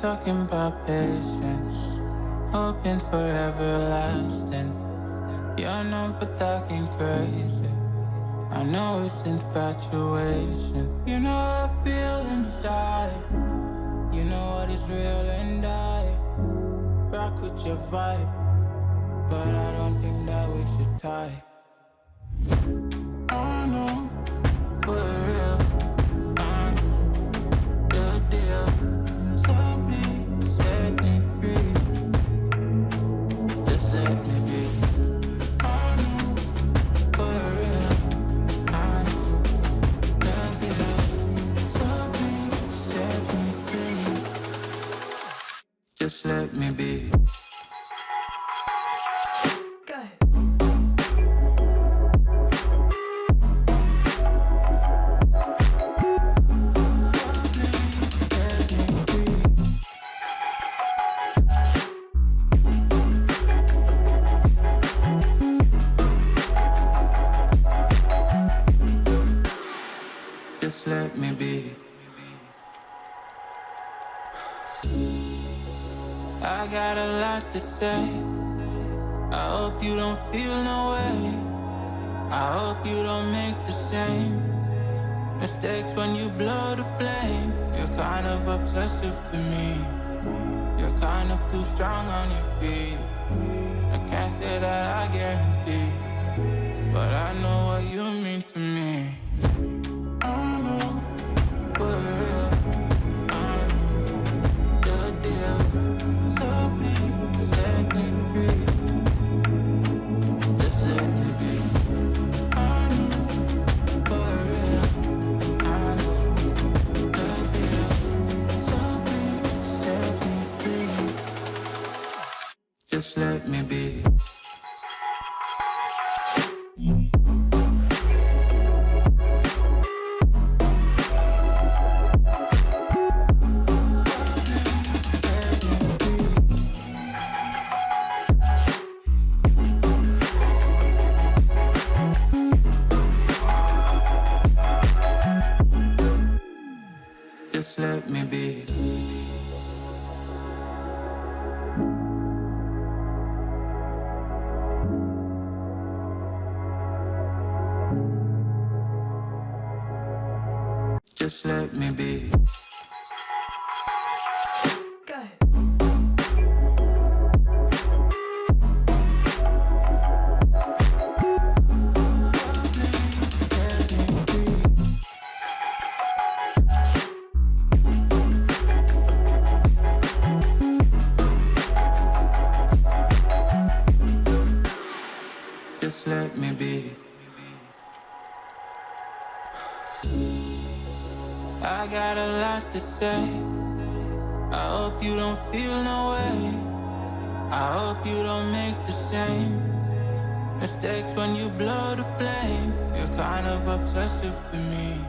talking about patience, hoping for everlasting. You're known for talking crazy. I know it's infatuation. You know how I feel inside. You know what is real and I rock with your vibe, but I don't think that we should tie. I know, for real, I know the deal. So please set me free. Just let me be. I know, for real, I know the deal. So please set me free. Just let me be. Just let me be. I got a lot to say. I hope you don't feel no way. I hope you don't make the same mistakes when you blow the flame. You're kind of obsessive to me. You're kind of too strong on your feet. I can't say that I guarantee, but I know what you mean to me. I know, for real, I know the deal. So please set me free. Just let me be. I know, for real, I know the deal. So please set me free. Just let me be. Just let me be. Just let me be. Just let me be. I got a lot to say. I hope you don't feel no way. I hope you don't make the same mistakes when you blow the flame. You're kind of obsessive to me.